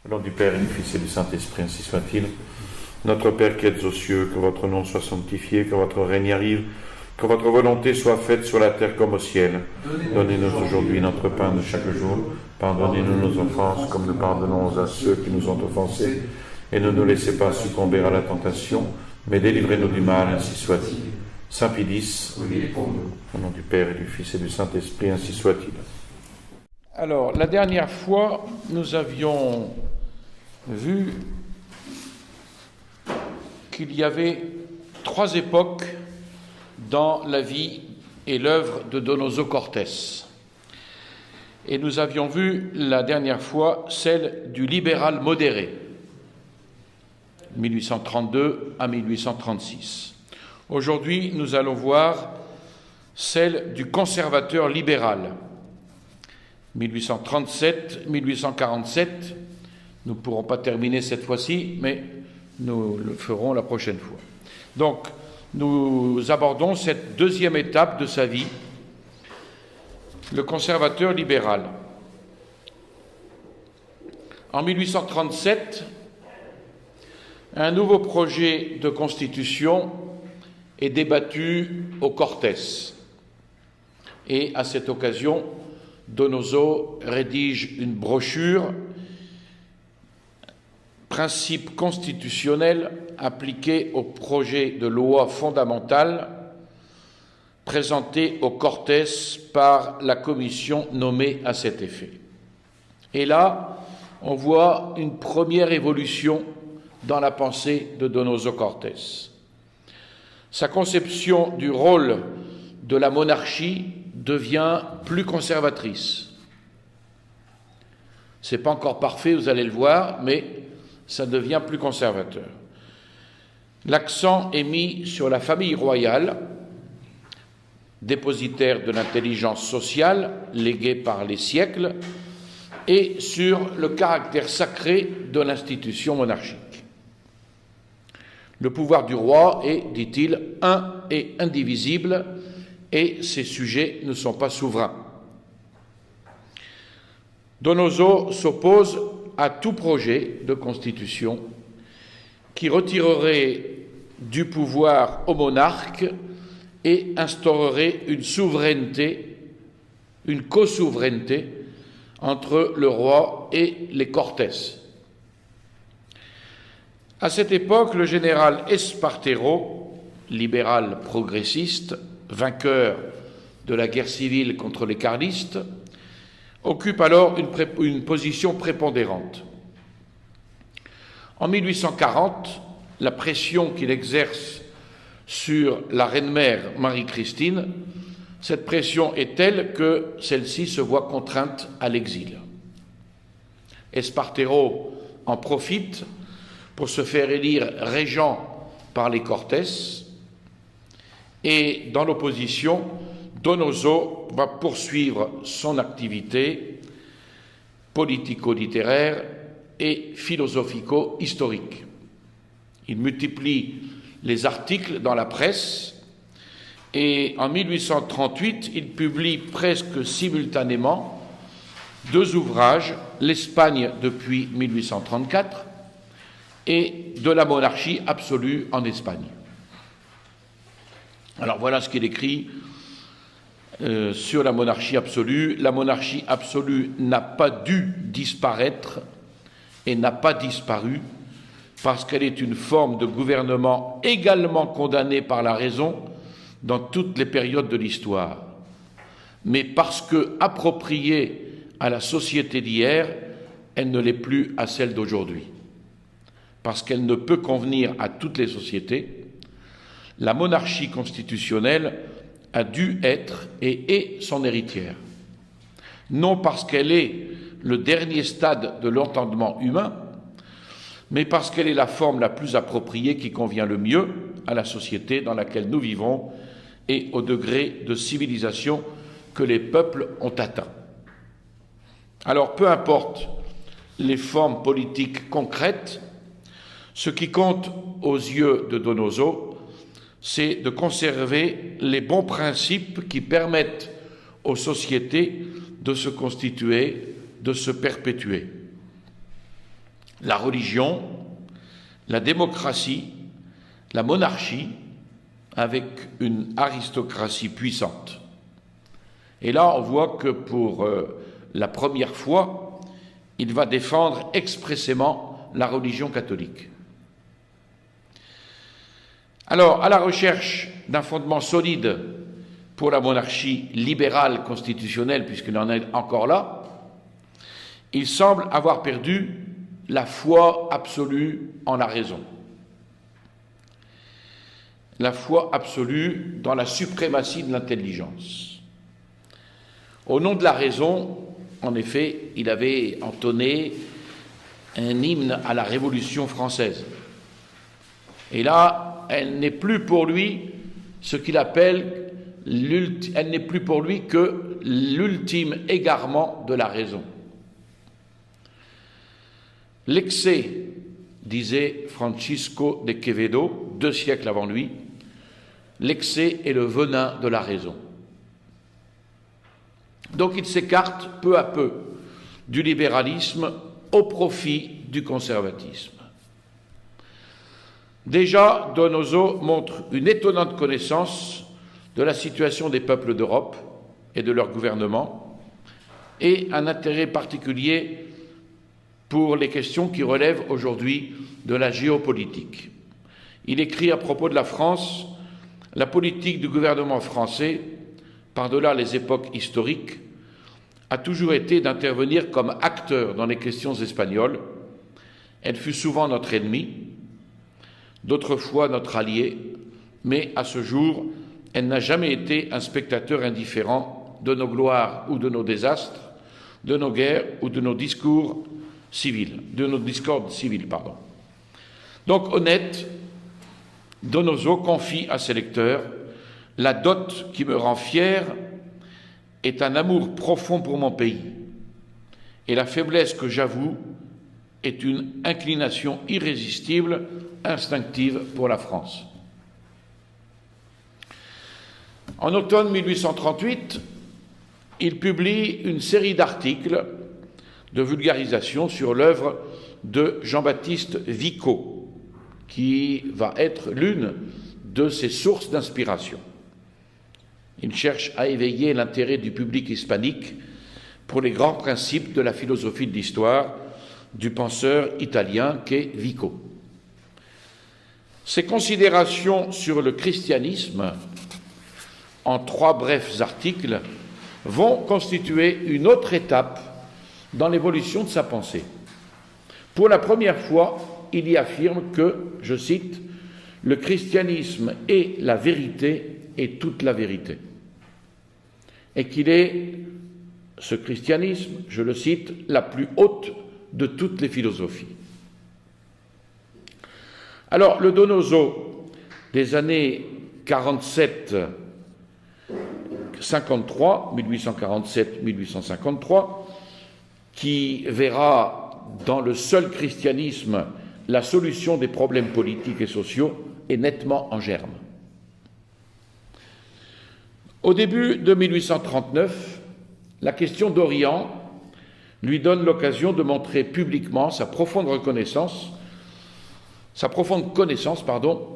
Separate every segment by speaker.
Speaker 1: Au nom du Père et du Fils et du Saint-Esprit, ainsi soit-il. Notre Père qui êtes aux cieux, que votre nom soit sanctifié, que votre règne arrive, que votre volonté soit faite sur la terre comme au ciel. Donnez-nous aujourd'hui notre pain de chaque jour. Pardonnez-nous nos offenses, comme nous pardonnons à ceux qui nous ont offensés. Et ne nous laissez pas succomber à la tentation, mais délivrez-nous du mal, ainsi soit-il. Saint Pie X, au nom du Père et du Fils et du Saint-Esprit, ainsi soit-il.
Speaker 2: Alors, la dernière fois, nous avions vu qu'il y avait 3 époques dans la vie et l'œuvre de Donoso Cortés. Et nous avions vu la dernière fois celle du libéral modéré, 1832 à 1836. Aujourd'hui, nous allons voir celle du conservateur libéral, 1837-1847. Nous ne pourrons pas terminer cette fois-ci, mais nous le ferons la prochaine fois. Donc, nous abordons cette deuxième étape de sa vie, le conservateur libéral. En 1837, un nouveau projet de constitution est débattu au Cortés. Et à cette occasion, Donoso rédige une brochure, Principes constitutionnels appliqués au projet de loi fondamentale présenté au Cortés par la commission nommée à cet effet. Et là, on voit une première évolution dans la pensée de Donoso Cortés. Sa conception du rôle de la monarchie devient plus conservatrice. C'est pas encore parfait, vous allez le voir, mais ça devient plus conservateur. L'accent est mis sur la famille royale, dépositaire de l'intelligence sociale léguée par les siècles, et sur le caractère sacré de l'institution monarchique. Le pouvoir du roi est, dit-il, un et indivisible, et ses sujets ne sont pas souverains. Donoso s'oppose à tout projet de constitution qui retirerait du pouvoir au monarque et instaurerait une souveraineté, une co-souveraineté entre le roi et les Cortés. À cette époque, le général Espartero, libéral progressiste, vainqueur de la guerre civile contre les carlistes, occupe alors une position prépondérante. En 1840, la pression qu'il exerce sur la reine-mère Marie-Christine, cette pression est telle que celle-ci se voit contrainte à l'exil. Espartero en profite pour se faire élire régent par les Cortés, et dans l'opposition, Donoso va poursuivre son activité politico-littéraire et philosophico-historique. Il multiplie les articles dans la presse et en 1838, il publie presque simultanément 2 ouvrages, L'Espagne depuis 1834 et De la monarchie absolue en Espagne. Alors voilà ce qu'il écrit sur la monarchie absolue. La monarchie absolue n'a pas dû disparaître et n'a pas disparu parce qu'elle est une forme de gouvernement également condamnée par la raison dans toutes les périodes de l'histoire, mais parce que appropriée à la société d'hier, elle ne l'est plus à celle d'aujourd'hui. Parce qu'elle ne peut convenir à toutes les sociétés, la monarchie constitutionnelle a dû être et est son héritière. Non parce qu'elle est le dernier stade de l'entendement humain, mais parce qu'elle est la forme la plus appropriée qui convient le mieux à la société dans laquelle nous vivons et au degré de civilisation que les peuples ont atteint. Alors, peu importe les formes politiques concrètes, ce qui compte aux yeux de Donoso, c'est de conserver les bons principes qui permettent aux sociétés de se constituer, de se perpétuer. la religion, la démocratie, la monarchie, avec une aristocratie puissante. Et là, on voit que pour la première fois, il va défendre expressément la religion catholique. Alors, à la recherche d'un fondement solide pour la monarchie libérale constitutionnelle, puisqu'il en est encore là, il semble avoir perdu la foi absolue en la raison. La foi absolue dans la suprématie de l'intelligence. Au nom de la raison, en effet, il avait entonné un hymne à la Révolution française. Et là, elle n'est plus pour lui ce qu'il appelle, elle n'est plus pour lui que l'ultime égarement de la raison. L'excès, disait Francisco de Quevedo, 2 siècles avant lui, l'excès est le venin de la raison. Donc il s'écarte peu à peu du libéralisme au profit du conservatisme. Déjà, Donoso montre une étonnante connaissance de la situation des peuples d'Europe et de leur gouvernement, et un intérêt particulier pour les questions qui relèvent aujourd'hui de la géopolitique. Il écrit à propos de la France: la politique du gouvernement français, par-delà les époques historiques, a toujours été d'intervenir comme acteur dans les questions espagnoles. Elle fut souvent notre ennemi, d'autres fois notre allié, mais à ce jour, elle n'a jamais été un spectateur indifférent de nos gloires ou de nos désastres, de nos guerres ou de nos discordes civils. Donc, honnête, Donoso confie à ses lecteurs: la dot qui me rend fier est un amour profond pour mon pays, et la faiblesse que j'avoue est une inclination irrésistible, instinctive pour la France. En automne 1838, il publie une série d'articles de vulgarisation sur l'œuvre de Jean-Baptiste Vico, qui va être l'une de ses sources d'inspiration. Il cherche à éveiller l'intérêt du public hispanique pour les grands principes de la philosophie de l'histoire du penseur italien qu'est Vico. Ses considérations sur le christianisme, en 3 brefs articles, vont constituer une autre étape dans l'évolution de sa pensée. Pour la première fois, il y affirme que, je cite, « le christianisme est la vérité et toute la vérité », et qu'il est, ce christianisme, je le cite, la plus haute de toutes les philosophies. Alors, le Donoso des années 1847-1853, qui verra dans le seul christianisme la solution des problèmes politiques et sociaux, est nettement en germe. Au début de 1839, la question d'Orient lui donne l'occasion de montrer publiquement sa profonde connaissance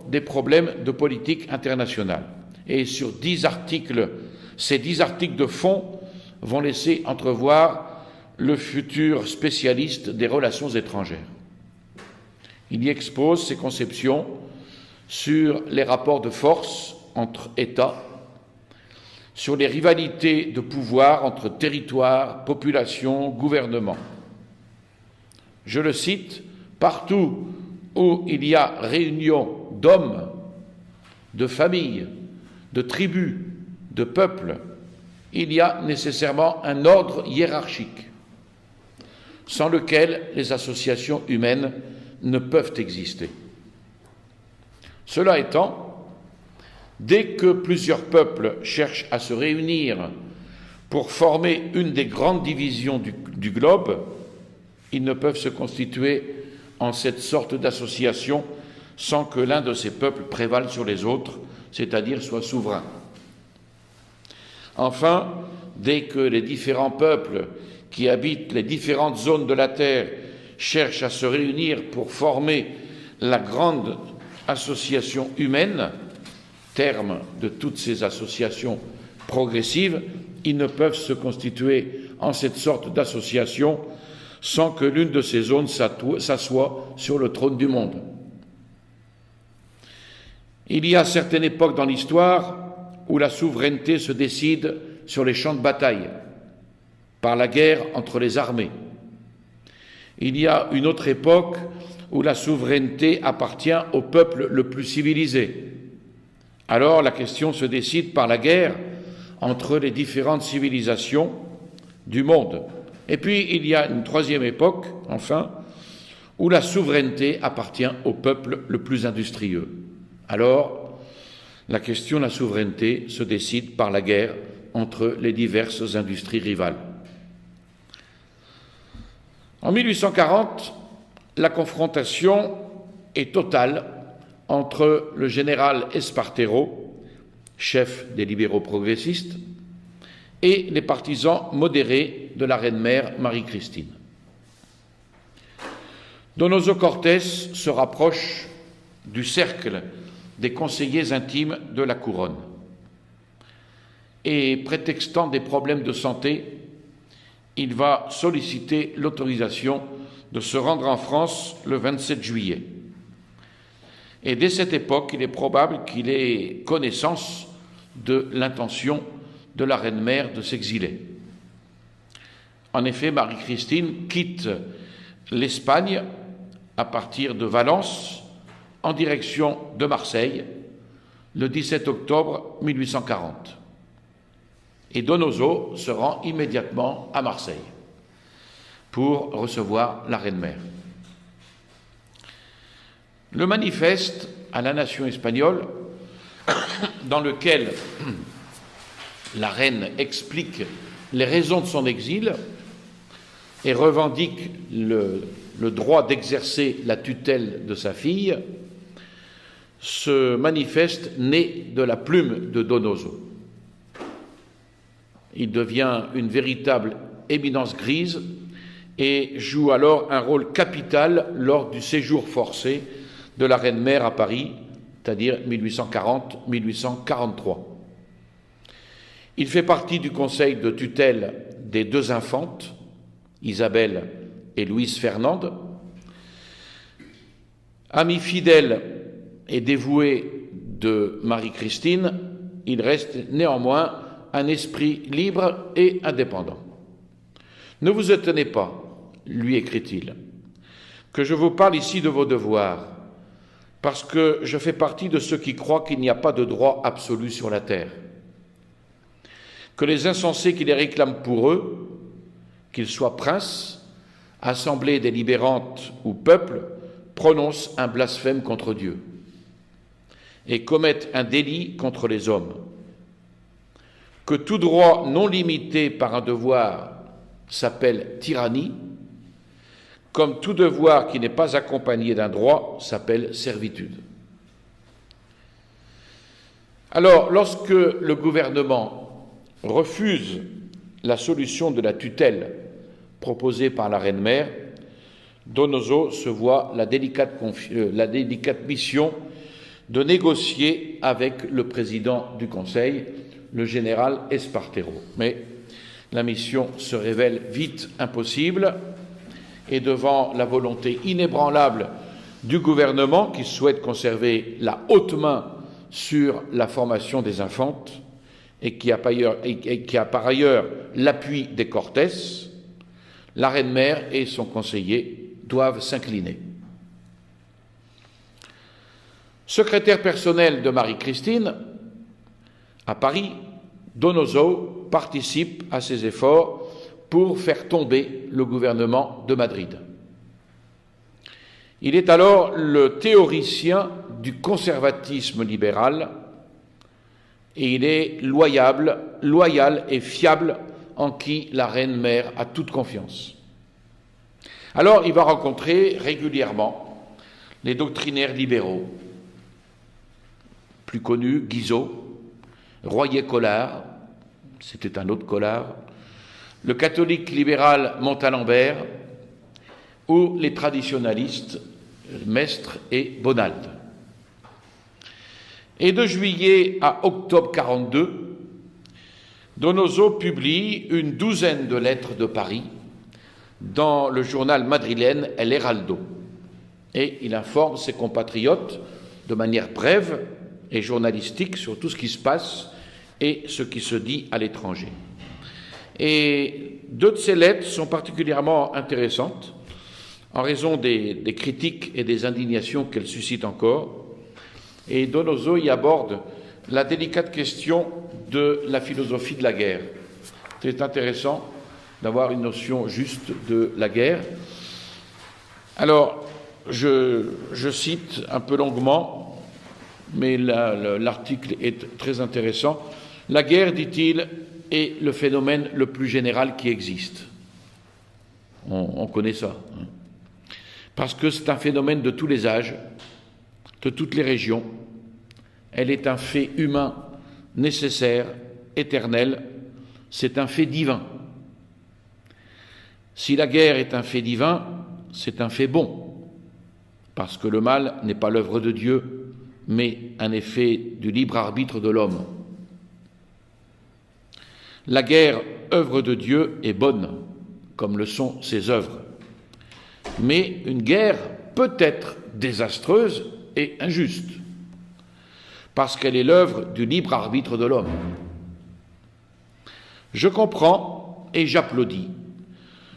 Speaker 2: des problèmes de politique internationale. Et sur 10 articles, ces 10 articles de fond vont laisser entrevoir le futur spécialiste des relations étrangères. Il y expose ses conceptions sur les rapports de force entre États, sur les rivalités de pouvoir entre territoires, populations, gouvernements. Je le cite: « Partout où il y a réunion d'hommes, de familles, de tribus, de peuples, il y a nécessairement un ordre hiérarchique, sans lequel les associations humaines ne peuvent exister. Cela étant, dès que plusieurs peuples cherchent à se réunir pour former une des grandes divisions du globe, ils ne peuvent se constituer en cette sorte d'association sans que l'un de ces peuples prévale sur les autres, c'est-à-dire soit souverain. Enfin, dès que les différents peuples qui habitent les différentes zones de la terre cherchent à se réunir pour former la grande association humaine, terme de toutes ces associations progressives, ils ne peuvent se constituer en cette sorte d'association sans que l'une de ces zones s'assoie sur le trône du monde. Il y a certaines époques dans l'histoire où la souveraineté se décide sur les champs de bataille, par la guerre entre les armées. Il y a une autre époque où la souveraineté appartient au peuple le plus civilisé. Alors la question se décide par la guerre entre les différentes civilisations du monde. Et puis il y a une troisième époque, enfin, où la souveraineté appartient au peuple le plus industrieux. Alors, la question de la souveraineté se décide par la guerre entre les diverses industries rivales. En 1840, la confrontation est totale entre le général Espartero, chef des libéraux progressistes, et les partisans modérés de la reine-mère Marie-Christine. Donoso Cortés se rapproche du cercle des conseillers intimes de la couronne et, prétextant des problèmes de santé, il va solliciter l'autorisation de se rendre en France le 27 juillet. Et dès cette époque, il est probable qu'il ait connaissance de l'intention de la reine-mère de s'exiler. En effet, Marie-Christine quitte l'Espagne à partir de Valence en direction de Marseille le 17 octobre 1840. Et Donoso se rend immédiatement à Marseille pour recevoir la reine-mère. Le manifeste à la nation espagnole, dans lequel la reine explique les raisons de son exil et revendique le droit d'exercer la tutelle de sa fille, ce manifeste naît de la plume de Donoso. Il devient une véritable éminence grise et joue alors un rôle capital lors du séjour forcé de la reine-mère à Paris, c'est-à-dire 1840-1843. Il fait partie du conseil de tutelle des deux infantes, Isabelle et Louise Fernande. Ami fidèle et dévoué de Marie-Christine, il reste néanmoins un esprit libre et indépendant. Ne vous étonnez pas, lui écrit-il, que je vous parle ici de vos devoirs, parce que je fais partie de ceux qui croient qu'il n'y a pas de droit absolu sur la terre, que les insensés qui les réclament pour eux, qu'ils soient princes, assemblées délibérantes ou peuples, prononcent un blasphème contre Dieu et commettent un délit contre les hommes, que tout droit non limité par un devoir s'appelle tyrannie, comme tout devoir qui n'est pas accompagné d'un droit s'appelle servitude. Alors, lorsque le gouvernement refuse la solution de la tutelle proposée par la reine-mère, Donoso se voit la délicate mission de négocier avec le président du Conseil, le général Espartero. Mais la mission se révèle vite impossible et devant la volonté inébranlable du gouvernement qui souhaite conserver la haute main sur la formation des infantes et qui a par ailleurs l'appui des Cortés, la reine-mère et son conseiller doivent s'incliner. Secrétaire personnel de Marie-Christine, à Paris, Donoso participe à ces efforts pour faire tomber le gouvernement de Madrid. Il est alors le théoricien du conservatisme libéral et il est loyal et fiable en qui la reine-mère a toute confiance. Alors il va rencontrer régulièrement les doctrinaires libéraux, plus connus, Guizot, Royer-Collard, c'était un autre Collard, le catholique libéral Montalembert ou les traditionalistes, Mestre et Bonald. Et de juillet à octobre 42, Donoso publie une douzaine de lettres de Paris dans le journal madrilène El Heraldo. Et il informe ses compatriotes de manière brève et journalistique sur tout ce qui se passe et ce qui se dit à l'étranger. Et deux de ces lettres sont particulièrement intéressantes en raison des critiques et des indignations qu'elles suscitent encore. Et Donoso y aborde la délicate question de la philosophie de la guerre. C'est intéressant d'avoir une notion juste de la guerre. Alors, je cite un peu longuement, mais l'article est très intéressant. La guerre, dit-il, est le phénomène le plus général qui existe. On connaît ça. Hein. Parce que c'est un phénomène de tous les âges, de toutes les régions. Elle est un fait humain, nécessaire, éternel. C'est un fait divin. Si la guerre est un fait divin, c'est un fait bon, parce que le mal n'est pas l'œuvre de Dieu, mais un effet du libre arbitre de l'homme. La guerre, œuvre de Dieu, est bonne, comme le sont ses œuvres. Mais une guerre peut être désastreuse et injuste, parce qu'elle est l'œuvre du libre arbitre de l'homme. Je comprends et j'applaudis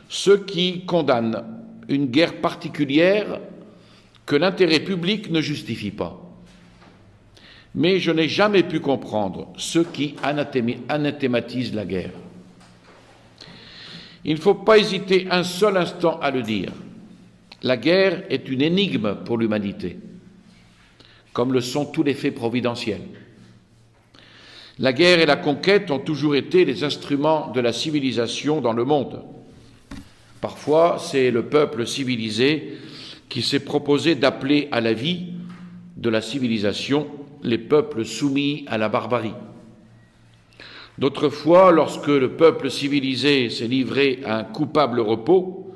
Speaker 2: ceux qui condamnent une guerre particulière que l'intérêt public ne justifie pas. Mais je n'ai jamais pu comprendre ceux qui anathématisent la guerre. Il ne faut pas hésiter un seul instant à le dire. La guerre est une énigme pour l'humanité, comme le sont tous les faits providentiels. La guerre et la conquête ont toujours été les instruments de la civilisation dans le monde. Parfois, c'est le peuple civilisé qui s'est proposé d'appeler à la vie de la civilisation les peuples soumis à la barbarie. D'autres fois, lorsque le peuple civilisé s'est livré à un coupable repos,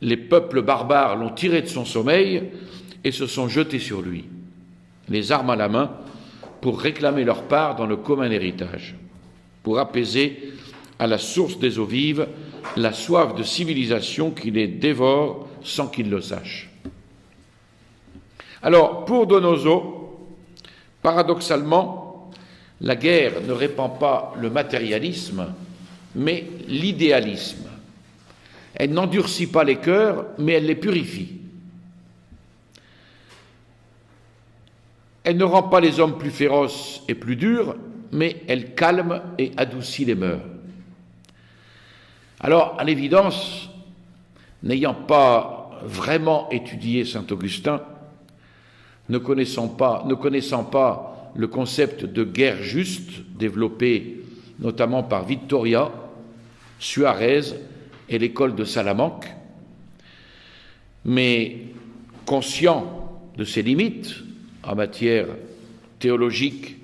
Speaker 2: les peuples barbares l'ont tiré de son sommeil et se sont jetés sur lui, les armes à la main, pour réclamer leur part dans le commun héritage, pour apaiser à la source des eaux vives la soif de civilisation qui les dévore sans qu'ils le sachent. Alors, pour Donoso, paradoxalement, la guerre ne répand pas le matérialisme, mais l'idéalisme. Elle n'endurcit pas les cœurs, mais elle les purifie. Elle ne rend pas les hommes plus féroces et plus durs, mais elle calme et adoucit les mœurs. Alors, à l'évidence, n'ayant pas vraiment étudié saint Augustin, ne connaissant pas le concept de guerre juste développé notamment par Vittoria, Suarez et l'école de Salamanque, mais conscient de ses limites en matière théologique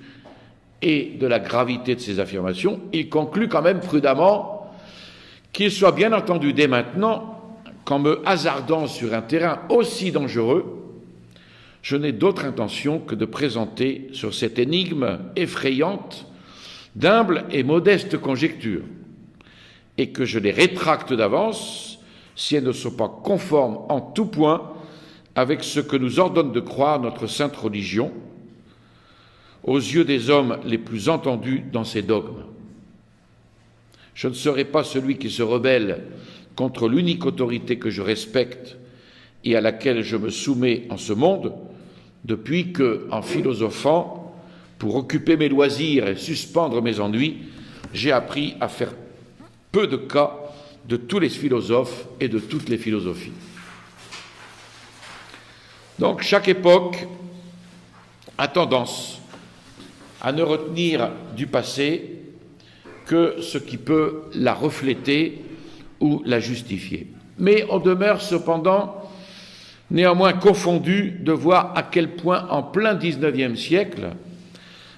Speaker 2: et de la gravité de ses affirmations, il conclut quand même prudemment qu'il soit bien entendu dès maintenant qu'en me hasardant sur un terrain aussi dangereux, je n'ai d'autre intention que de présenter sur cette énigme effrayante d'humbles et modestes conjectures, et que je les rétracte d'avance si elles ne sont pas conformes en tout point avec ce que nous ordonne de croire notre sainte religion, aux yeux des hommes les plus entendus dans ses dogmes. Je ne serai pas celui qui se rebelle contre l'unique autorité que je respecte et à laquelle je me soumets en ce monde, depuis que, en philosophant, pour occuper mes loisirs et suspendre mes ennuis, j'ai appris à faire peu de cas de tous les philosophes et de toutes les philosophies. Donc, chaque époque a tendance à ne retenir du passé que ce qui peut la refléter ou la justifier. Mais on demeure cependant néanmoins confondu de voir à quel point, en plein XIXe siècle,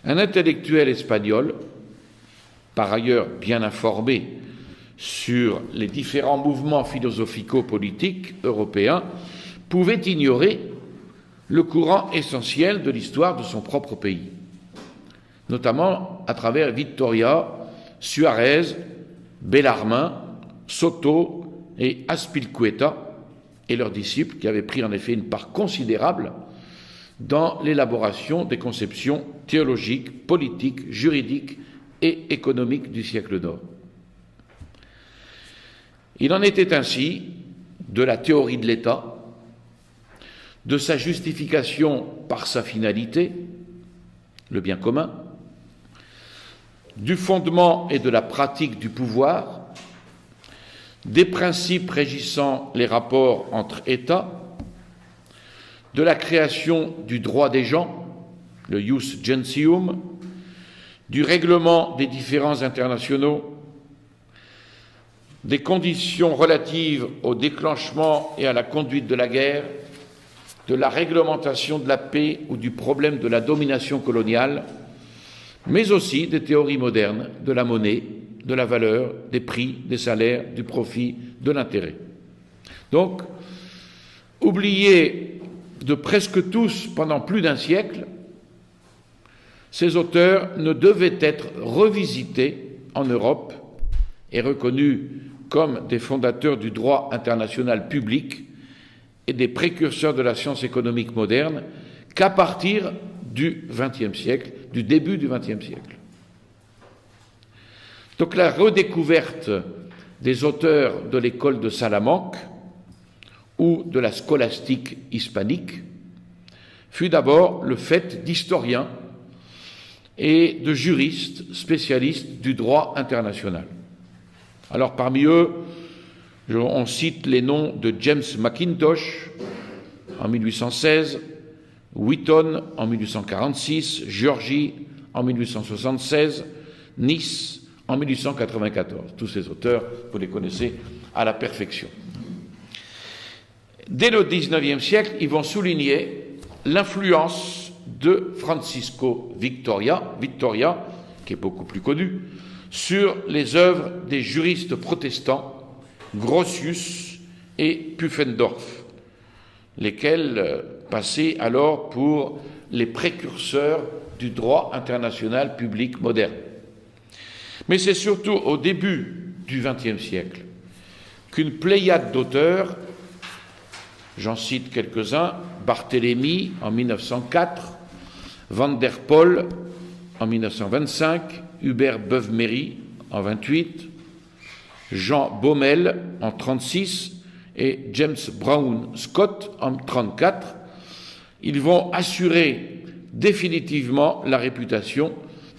Speaker 2: un intellectuel espagnol, par ailleurs bien informé sur les différents mouvements philosophico-politiques européens pouvait ignorer le courant essentiel de l'histoire de son propre pays, notamment à travers Vittoria, Suarez, Bellarmin, Soto et Azpilicueta et leurs disciples qui avaient pris en effet une part considérable dans l'élaboration des conceptions théologiques, politiques, juridiques et économiques du siècle d'or. Il en était ainsi de la théorie de l'État, de sa justification par sa finalité, le bien commun, du fondement et de la pratique du pouvoir, des principes régissant les rapports entre États, de la création du droit des gens, le ius gentium, du règlement des différends internationaux, des conditions relatives au déclenchement et à la conduite de la guerre, de la réglementation de la paix ou du problème de la domination coloniale, mais aussi des théories modernes de la monnaie, de la valeur, des prix, des salaires, du profit, de l'intérêt. Donc, oubliés de presque tous pendant plus d'un siècle, ces auteurs ne devaient être revisités en Europe et reconnus comme des fondateurs du droit international public et des précurseurs de la science économique moderne qu'à partir du XXe siècle, du début du XXe siècle. Donc la redécouverte des auteurs de l'école de Salamanque ou de la scolastique hispanique fut d'abord le fait d'historiens et de juristes spécialistes du droit international. Alors parmi eux, on cite les noms de James Mackintosh en 1816, Wheaton en 1846, Georgi en 1876, Nice en 1894. Tous ces auteurs, vous les connaissez à la perfection. Dès le XIXe siècle, ils vont souligner l'influence de Francisco Vittoria, qui est beaucoup plus connu, sur les œuvres des juristes protestants Grotius et Pufendorf, lesquels passaient alors pour les précurseurs du droit international public moderne. Mais c'est surtout au début du XXe siècle qu'une pléiade d'auteurs, j'en cite quelques-uns, Barthélemy en 1904, Van der Pol en 1925, Hubert Beuve-Méry en 1928, Jean Baumel en 1936 et James Brown Scott en 1934, ils vont assurer définitivement la réputation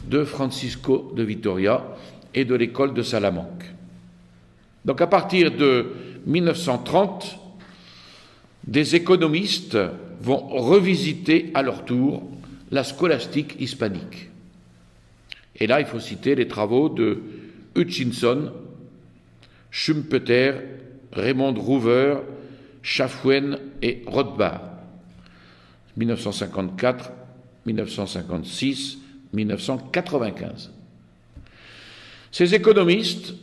Speaker 2: de Francisco de Vitoria et de l'école de Salamanque. Donc à partir de 1930, des économistes vont revisiter à leur tour la scolastique hispanique. Et là, il faut citer les travaux de Hutchinson, Schumpeter, Raymond Rouver, Schaffwen et Rothbard, 1954, 1956, 1995. Ces économistes,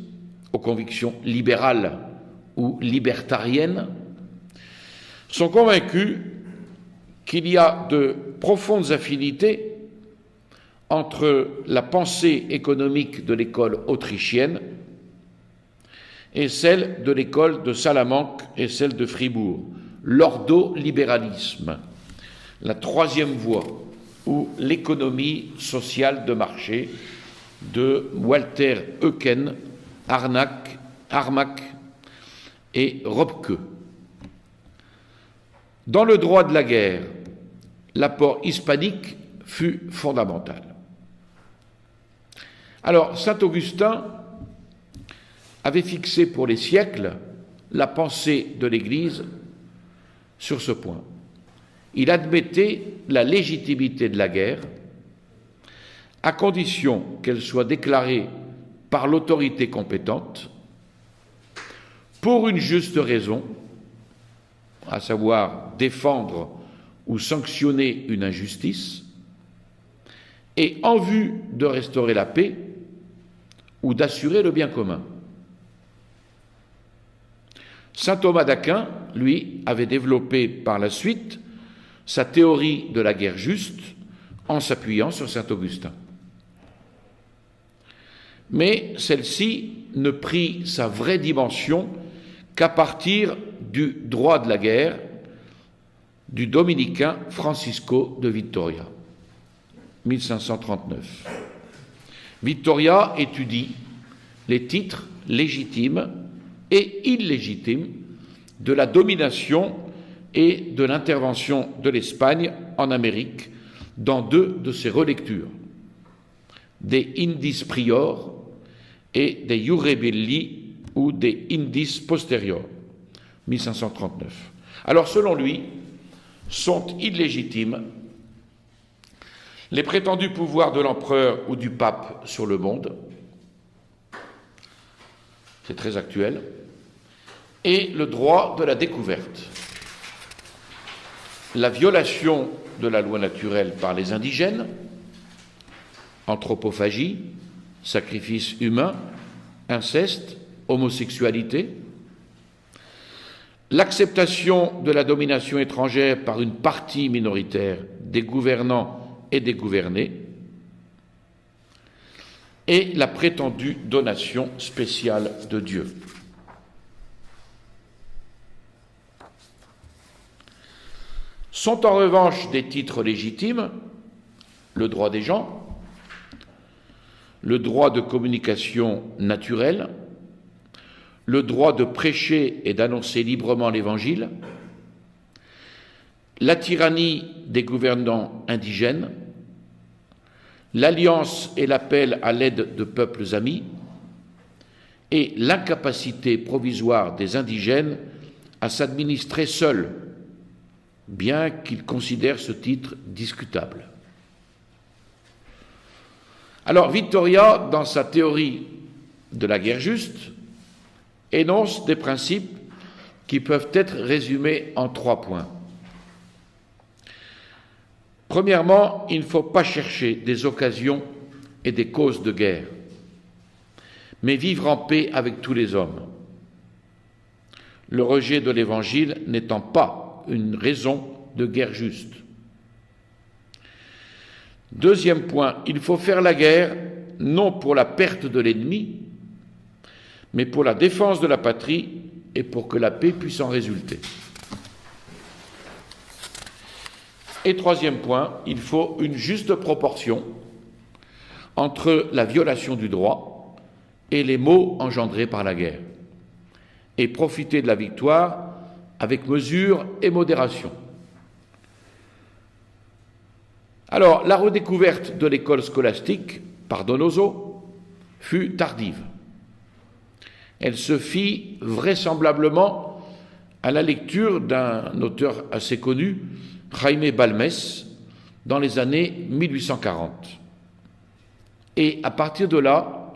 Speaker 2: aux convictions libérales ou libertariennes, sont convaincus qu'il y a de profondes affinités entre la pensée économique de l'école autrichienne et celle de l'école de Salamanque et celle de Fribourg, l'ordolibéralisme, la troisième voie, ou l'économie sociale de marché de Walter Eucken, Armack et Röpke. Dans le droit de la guerre, l'apport hispanique fut fondamental. Alors, saint Augustin avait fixé pour les siècles la pensée de l'Église sur ce point. Il admettait la légitimité de la guerre à condition qu'elle soit déclarée par l'autorité compétente pour une juste raison, à savoir défendre ou sanctionner une injustice, et en vue de restaurer la paix ou d'assurer le bien commun. Saint Thomas d'Aquin, lui, avait développé par la suite sa théorie de la guerre juste en s'appuyant sur saint Augustin. Mais celle-ci ne prit sa vraie dimension qu'à partir du droit de la guerre du dominicain Francisco de Vitoria, 1539. Vitoria étudie les titres légitimes et illégitimes de la domination et de l'intervention de l'Espagne en Amérique dans deux de ses relectures, des Indis Prior et des Iure Belli ou des Indis Posterior, 1539. Alors, selon lui, sont illégitimes les prétendus pouvoirs de l'empereur ou du pape sur le monde, c'est très actuel, et le droit de la découverte. La violation de la loi naturelle par les indigènes, anthropophagie, sacrifice humain, inceste, homosexualité, l'acceptation de la domination étrangère par une partie minoritaire des gouvernants et des gouvernés, et la prétendue donation spéciale de Dieu. Sont en revanche des titres légitimes, le droit des gens, le droit de communication naturelle, le droit de prêcher et d'annoncer librement l'Évangile, la tyrannie des gouvernants indigènes, l'alliance et l'appel à l'aide de peuples amis, et l'incapacité provisoire des indigènes à s'administrer seuls, bien qu'ils considèrent ce titre discutable. Alors, Vitoria, dans sa théorie de la guerre juste, énonce des principes qui peuvent être résumés en 3 points. Premièrement, il ne faut pas chercher des occasions et des causes de guerre, mais vivre en paix avec tous les hommes, le rejet de l'Évangile n'étant pas une raison de guerre juste. Deuxième point, il faut faire la guerre non pour la perte de l'ennemi, mais pour la défense de la patrie et pour que la paix puisse en résulter. Et troisième point, il faut une juste proportion entre la violation du droit et les maux engendrés par la guerre, et profiter de la victoire avec mesure et modération. Alors, la redécouverte de l'école scolastique par Donoso fut tardive. Elle se fit vraisemblablement à la lecture d'un auteur assez connu, Jaime Balmes, dans les années 1840. Et à partir de là,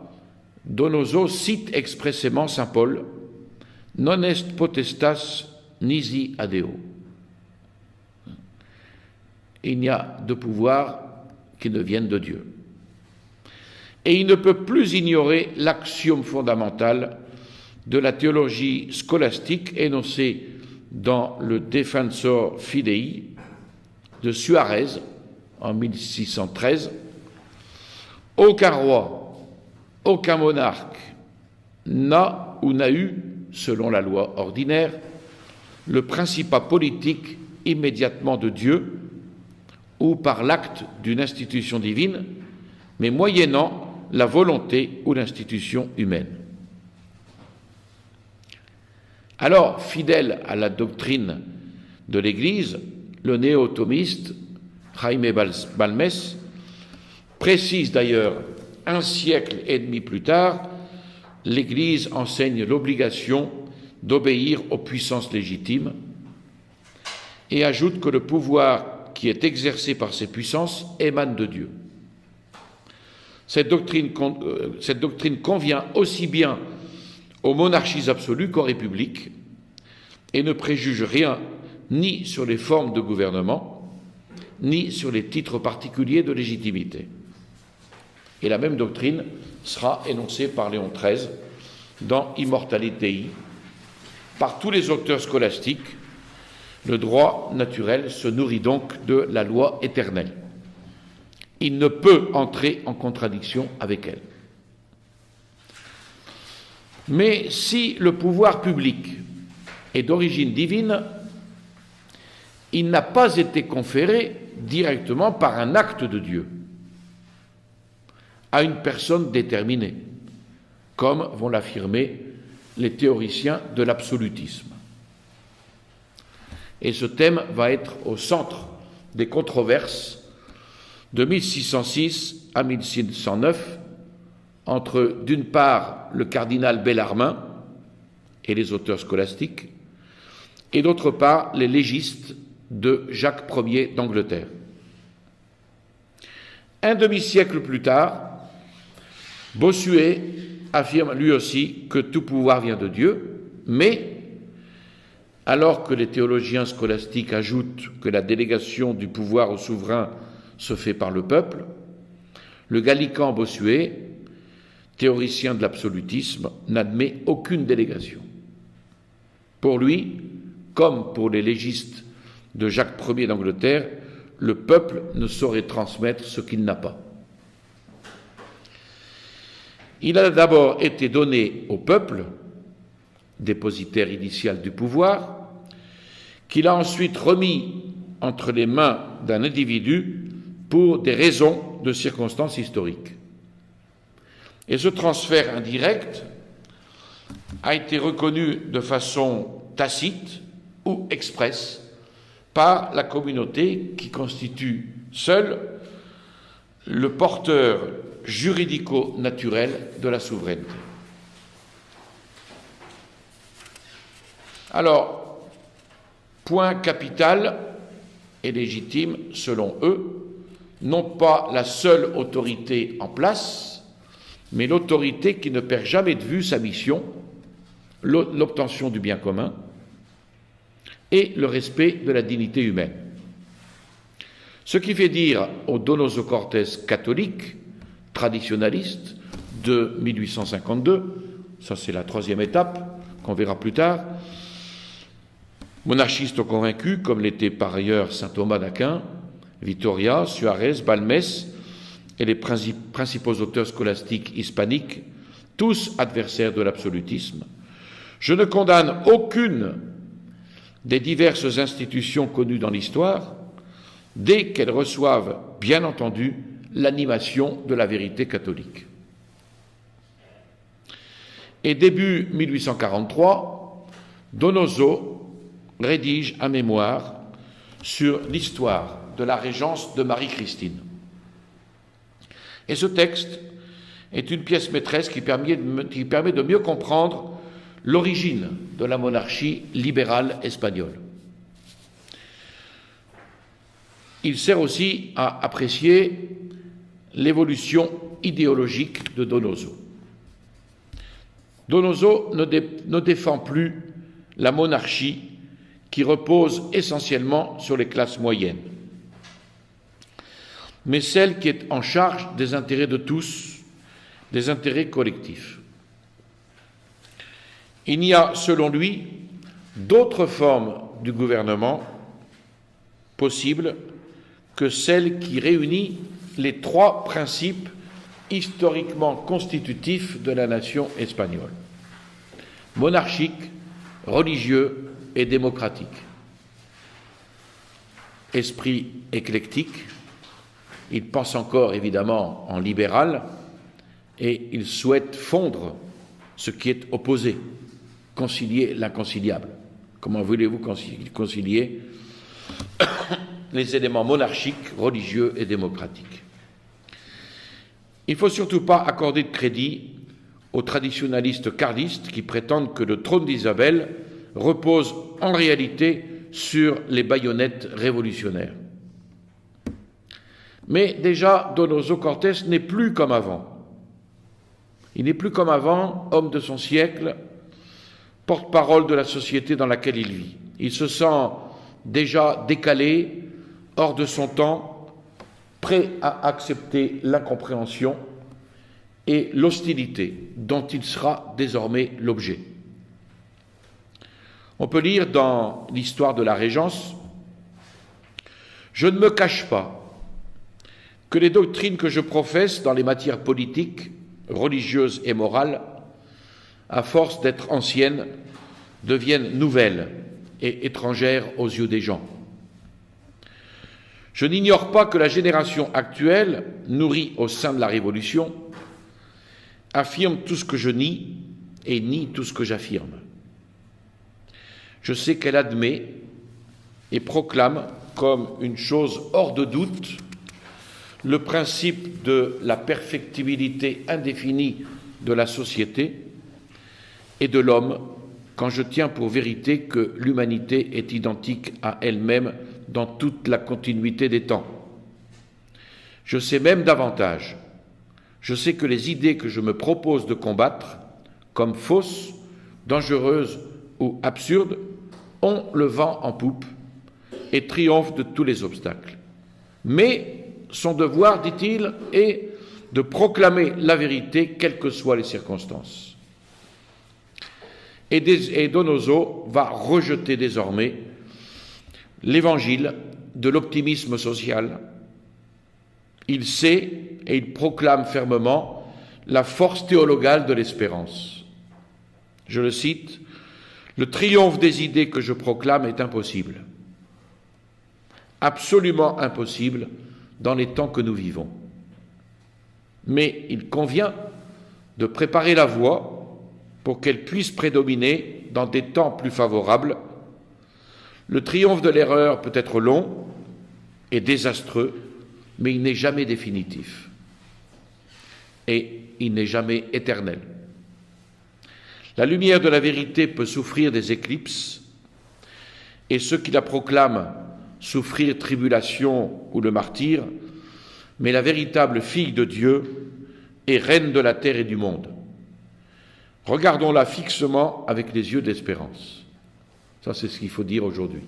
Speaker 2: Donoso cite expressément saint Paul, « Non est potestas nisi adeo ». Il n'y a de pouvoir qui ne vienne de Dieu. Et il ne peut plus ignorer l'axiome fondamental de la théologie scolastique énoncée dans le Defensor Fidei de Suarez en 1613. Aucun roi, aucun monarque n'a ou n'a eu, selon la loi ordinaire, le principat politique immédiatement de Dieu ou par l'acte d'une institution divine, mais moyennant la volonté ou l'institution humaine. Alors, fidèle à la doctrine de l'Église, le néo-thomiste Jaime Balmes précise d'ailleurs, 1 siècle et demi plus tard, l'Église enseigne l'obligation d'obéir aux puissances légitimes et ajoute que le pouvoir qui est exercé par ces puissances émane de Dieu. Cette doctrine convient aussi bien aux monarchies absolues qu'aux républiques et ne préjuge rien ni sur les formes de gouvernement, ni sur les titres particuliers de légitimité. Et la même doctrine sera énoncée par Léon XIII dans Immortalitei, par tous les auteurs scolastiques. Le droit naturel se nourrit donc de la loi éternelle. Il ne peut entrer en contradiction avec elle. Mais si le pouvoir public est d'origine divine, il n'a pas été conféré directement par un acte de Dieu à une personne déterminée, comme vont l'affirmer les théoriciens de l'absolutisme. Et ce thème va être au centre des controverses de 1606 à 1609 entre, d'une part, le cardinal Bellarmin et les auteurs scolastiques, et d'autre part, les légistes de Jacques Ier d'Angleterre. Un demi-siècle plus tard, Bossuet affirme lui aussi que tout pouvoir vient de Dieu, mais, alors que les théologiens scolastiques ajoutent que la délégation du pouvoir au souverain se fait par le peuple, le gallican Bossuet, théoricien de l'absolutisme, n'admet aucune délégation. Pour lui, comme pour les légistes de Jacques Ier d'Angleterre, le peuple ne saurait transmettre ce qu'il n'a pas. Il a d'abord été donné au peuple, dépositaire initial du pouvoir, qu'il a ensuite remis entre les mains d'un individu pour des raisons de circonstances historiques. Et ce transfert indirect a été reconnu de façon tacite ou expresse par la communauté qui constitue seule le porteur juridico-naturel de la souveraineté. Alors, point capital et légitime, selon eux, non pas la seule autorité en place, mais l'autorité qui ne perd jamais de vue sa mission, l'obtention du bien commun et le respect de la dignité humaine. Ce qui fait dire aux Donoso Cortés catholiques, traditionnalistes, de 1852, ça c'est la troisième étape, qu'on verra plus tard, monarchistes convaincus, comme l'était par ailleurs saint Thomas d'Aquin, Vittoria, Suarez, Balmès et les principaux auteurs scolastiques hispaniques, tous adversaires de l'absolutisme. Je ne condamne aucune des diverses institutions connues dans l'histoire, dès qu'elles reçoivent, bien entendu, l'animation de la vérité catholique. Et début 1843, Donoso rédige un mémoire sur l'histoire de la régence de Marie-Christine. Et ce texte est une pièce maîtresse qui permet de mieux comprendre l'origine de la monarchie libérale espagnole. Il sert aussi à apprécier l'évolution idéologique de Donoso. Donoso ne défend plus la monarchie qui repose essentiellement sur les classes moyennes, mais celle qui est en charge des intérêts de tous, des intérêts collectifs. Il n'y a, selon lui, d'autres formes du gouvernement possibles que celle qui réunit les trois principes historiquement constitutifs de la nation espagnole: monarchique, religieux et démocratique. Esprit éclectique, il pense encore évidemment en libéral et il souhaite fondre ce qui est opposé, concilier l'inconciliable. Comment voulez-vous concilier les éléments monarchiques, religieux et démocratiques? Il ne faut surtout pas accorder de crédit aux traditionalistes carlistes qui prétendent que le trône d'Isabelle repose en réalité sur les baïonnettes révolutionnaires. Mais déjà, Donoso Cortés n'est plus comme avant. Il n'est plus comme avant, homme de son siècle, porte-parole de la société dans laquelle il vit. Il se sent déjà décalé, hors de son temps, prêt à accepter l'incompréhension et l'hostilité dont il sera désormais l'objet. On peut lire dans l'histoire de la Régence: je ne me cache pas que les doctrines que je professe dans les matières politiques, religieuses et morales, à force d'être anciennes, deviennent nouvelles et étrangères aux yeux des gens. Je n'ignore pas que la génération actuelle, nourrie au sein de la Révolution, affirme tout ce que je nie et nie tout ce que j'affirme. Je sais qu'elle admet et proclame comme une chose hors de doute le principe de la perfectibilité indéfinie de la société et de l'homme, quand je tiens pour vérité que l'humanité est identique à elle-même dans toute la continuité des temps. Je sais même davantage. Je sais que les idées que je me propose de combattre, comme fausses, dangereuses ou absurdes, ont le vent en poupe et triomphent de tous les obstacles. Mais son devoir, dit-il, est de proclamer la vérité, quelles que soient les circonstances. Et Donoso va rejeter désormais l'évangile de l'optimisme social. Il sait et il proclame fermement la force théologale de l'espérance. Je le cite: « Le triomphe des idées que je proclame est impossible, absolument impossible dans les temps que nous vivons. Mais il convient de préparer la voie pour qu'elle puisse prédominer dans des temps plus favorables. Le triomphe de l'erreur peut être long et désastreux, mais il n'est jamais définitif et il n'est jamais éternel. La lumière de la vérité peut souffrir des éclipses et ceux qui la proclament souffrir tribulation ou le martyre, mais la véritable fille de Dieu est reine de la terre et du monde. Regardons-la fixement avec les yeux de l'espérance. » Ça, c'est ce qu'il faut dire aujourd'hui.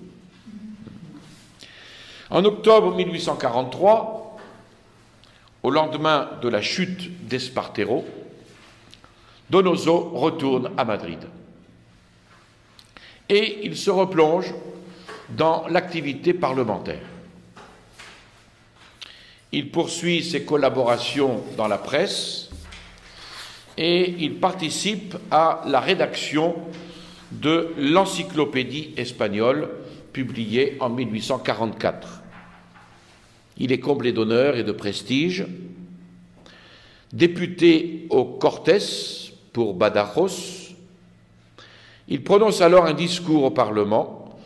Speaker 2: En octobre 1843, au lendemain de la chute d'Espartero, Donoso retourne à Madrid. Et il se replonge dans l'activité parlementaire. Il poursuit ses collaborations dans la presse et il participe à la rédaction de l'Encyclopédie espagnole publiée en 1844. Il est comblé d'honneur et de prestige. Député au Cortés pour Badajoz, il prononce alors un discours au Parlement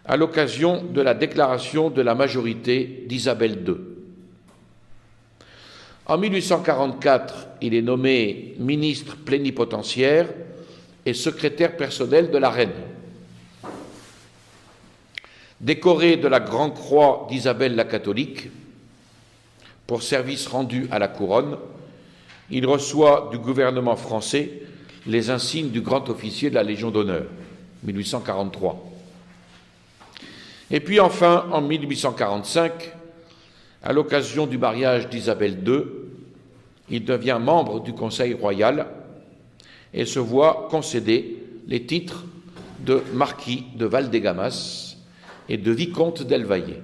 Speaker 2: à l'occasion de la déclaration de la majorité d'Isabelle II. En 1844, il est nommé ministre plénipotentiaire et secrétaire personnel de la reine. Décoré de la Grande Croix d'Isabelle la catholique pour service rendu à la couronne, il reçoit du gouvernement français les insignes du grand officier de la Légion d'honneur, 1843. Et puis enfin, en 1845, à l'occasion du mariage d'Isabelle II, il devient membre du Conseil royal et se voit concéder les titres de marquis de Valdegamas et de vicomte del Valle.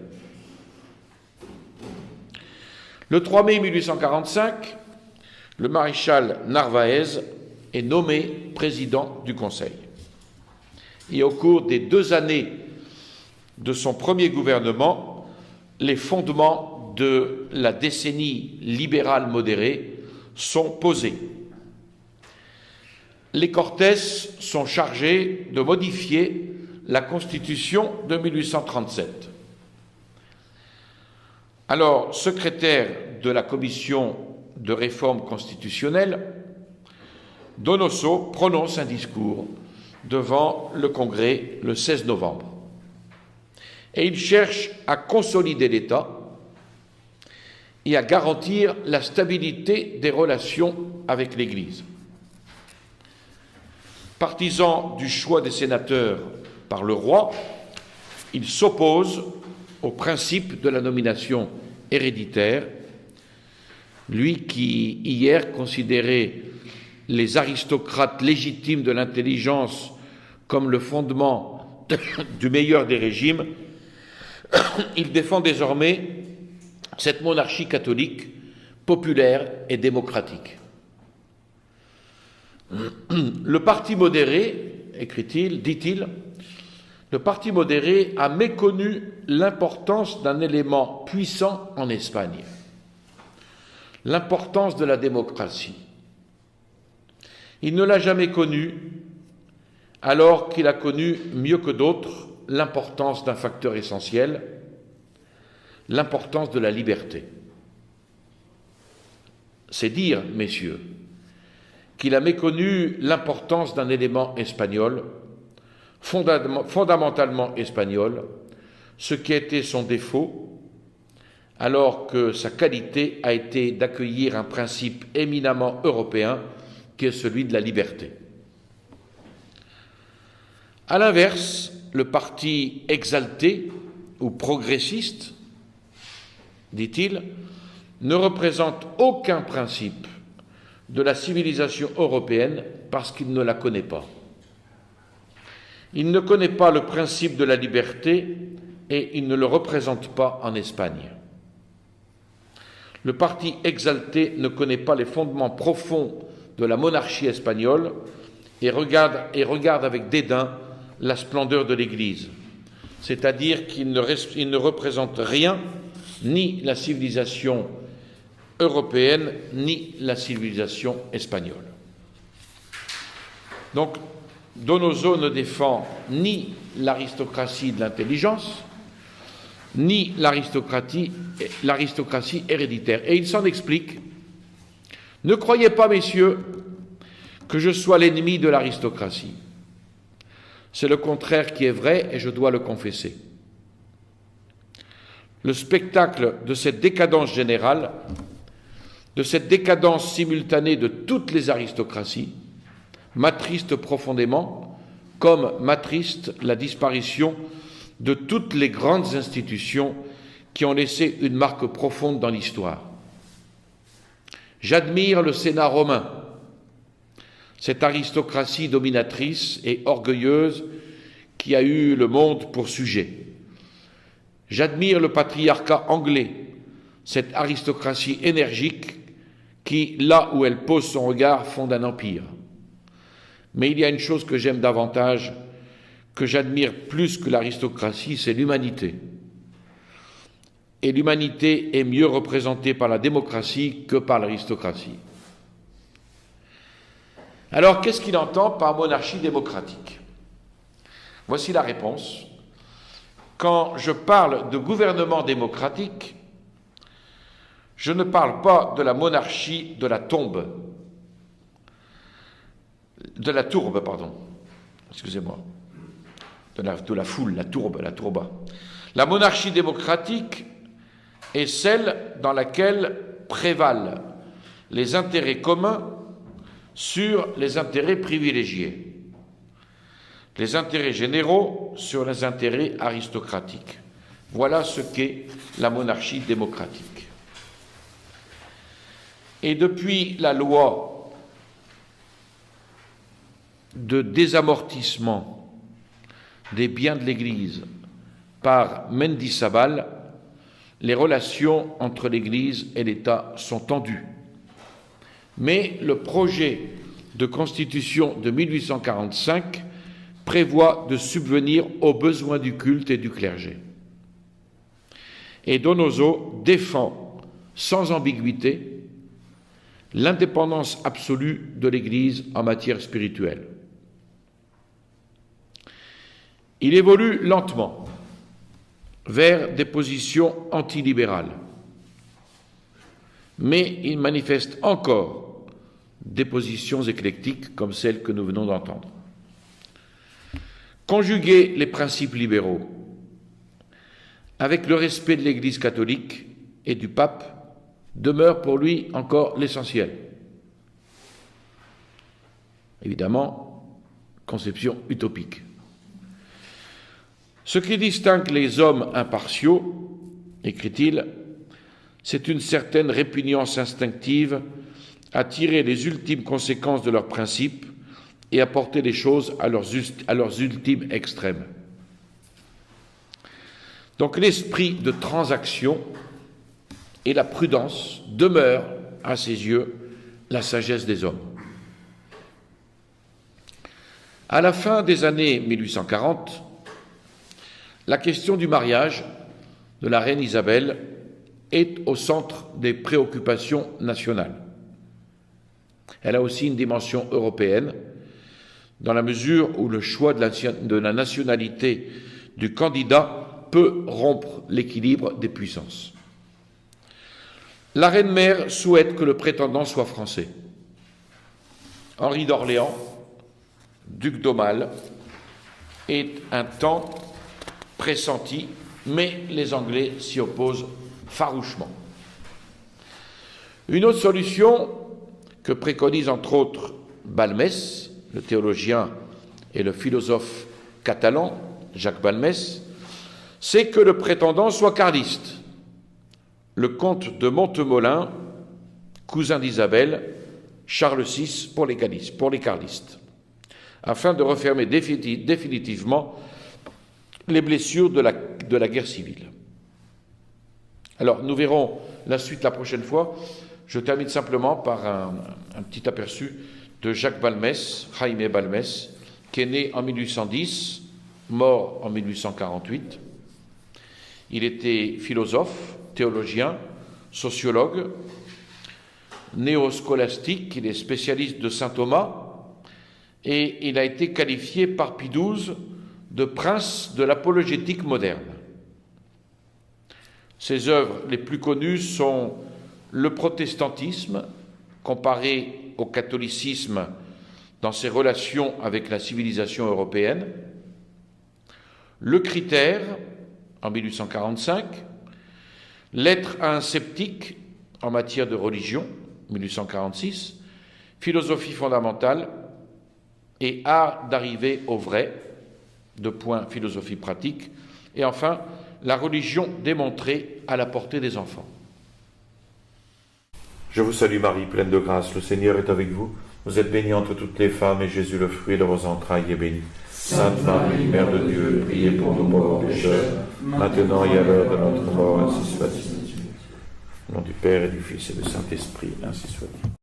Speaker 2: Le 3 mai 1845, le maréchal Narvaez est nommé président du Conseil. Et au cours des 2 années de son premier gouvernement, les fondements de la décennie libérale modérée sont posés. Les Cortés sont chargés de modifier la Constitution de 1837. Alors, secrétaire de la commission de réforme constitutionnelle, Donoso prononce un discours devant le Congrès le 16 novembre. Et il cherche à consolider l'État et à garantir la stabilité des relations avec l'Église. Partisan du choix des sénateurs par le roi, il s'oppose au principe de la nomination héréditaire, lui qui, hier, considérait les aristocrates légitimes de l'intelligence comme le fondement du meilleur des régimes, il défend désormais cette monarchie catholique, populaire et démocratique. Le parti modéré, écrit-il, dit-il, le parti modéré a méconnu l'importance d'un élément puissant en Espagne, l'importance de la démocratie. Il ne l'a jamais connue, alors qu'il a connu mieux que d'autres l'importance d'un facteur essentiel, l'importance de la liberté. C'est dire, messieurs, qu'il a méconnu l'importance d'un élément espagnol, fondamentalement espagnol, ce qui a été son défaut, alors que sa qualité a été d'accueillir un principe éminemment européen qui est celui de la liberté. À l'inverse, le parti exalté ou progressiste, dit-il, ne représente aucun principe de la civilisation européenne parce qu'il ne la connaît pas. Il ne connaît pas le principe de la liberté et il ne le représente pas en Espagne. Le parti exalté ne connaît pas les fondements profonds de la monarchie espagnole et regarde avec dédain la splendeur de l'Église, c'est-à-dire qu'il ne représente rien, ni la civilisation européenne, ni la civilisation espagnole. Donc, Donoso ne défend ni l'aristocratie de l'intelligence, ni l'aristocratie héréditaire. Et il s'en explique. Ne croyez pas, messieurs, que je sois l'ennemi de l'aristocratie. C'est le contraire qui est vrai et je dois le confesser. Le spectacle de cette décadence générale, de cette décadence simultanée de toutes les aristocraties, m'attriste profondément, comme m'attriste la disparition de toutes les grandes institutions qui ont laissé une marque profonde dans l'histoire. J'admire le Sénat romain, cette aristocratie dominatrice et orgueilleuse qui a eu le monde pour sujet. J'admire le patriarcat anglais, cette aristocratie énergique qui, là où elle pose son regard, fonde un empire. Mais il y a une chose que j'aime davantage, que j'admire plus que l'aristocratie, c'est l'humanité. Et l'humanité est mieux représentée par la démocratie que par l'aristocratie. Alors, qu'est-ce qu'il entend par monarchie démocratique? Voici la réponse. Quand je parle de gouvernement démocratique, je ne parle pas de la monarchie de la tourbe, excusez-moi, de la foule, la tourba. La monarchie démocratique est celle dans laquelle prévalent les intérêts communs sur les intérêts privilégiés, les intérêts généraux sur les intérêts aristocratiques. Voilà ce qu'est la monarchie démocratique. Et depuis la loi de désamortissement des biens de l'Église par Mendizábal, les relations entre l'Église et l'État sont tendues. Mais le projet de constitution de 1845 prévoit de subvenir aux besoins du culte et du clergé. Et Donoso défend sans ambiguïté l'indépendance absolue de l'Église en matière spirituelle. Il évolue lentement vers des positions antilibérales, mais il manifeste encore des positions éclectiques comme celles que nous venons d'entendre. Conjuguer les principes libéraux avec le respect de l'Église catholique et du pape demeure pour lui encore l'essentiel. Évidemment, conception utopique. Ce qui distingue les hommes impartiaux, écrit-il, c'est une certaine répugnance instinctive à tirer les ultimes conséquences de leurs principes et à porter les choses à leurs ultimes extrêmes. Donc l'esprit de transaction et la prudence demeurent, à ses yeux, la sagesse des hommes. À la fin des années 1840, la question du mariage de la reine Isabelle est au centre des préoccupations nationales. Elle a aussi une dimension européenne, dans la mesure où le choix de la nationalité du candidat peut rompre l'équilibre des puissances. La reine-mère souhaite que le prétendant soit français. Henri d'Orléans, duc d'Aumale, est un temps pressenti, mais les Anglais s'y opposent farouchement. Une autre solution que préconise entre autres Balmès, le théologien et le philosophe catalan, Jacques Balmès, c'est que le prétendant soit carliste. Le comte de Montemolin, cousin d'Isabelle, Charles VI pour les carlistes, afin de refermer définitivement les blessures de la guerre civile. Alors, nous verrons la suite la prochaine fois. Je termine simplement par un petit aperçu de Jacques Balmès, Jaime Balmès, qui est né en 1810, mort en 1848. Il était philosophe, théologien, sociologue, néoscolastique, il est spécialiste de saint Thomas, et il a été qualifié par Pie XII de prince de l'apologétique moderne. Ses œuvres les plus connues sont le protestantisme, comparé au catholicisme dans ses relations avec la civilisation européenne, le critère, en 1845, lettre à un sceptique en matière de religion, 1846, philosophie fondamentale et art d'arriver au vrai, philosophie pratique, et enfin, la religion démontrée à la portée des enfants.
Speaker 1: Je vous salue Marie, pleine de grâce, le Seigneur est avec vous. Vous êtes bénie entre toutes les femmes, et Jésus, le fruit de vos entrailles, est béni. Sainte Marie, Mère de Dieu, priez pour nous pauvres pécheurs, maintenant et à l'heure de notre mort, ainsi soit-il. Au nom du Père et du Fils et du Saint-Esprit, ainsi soit-il.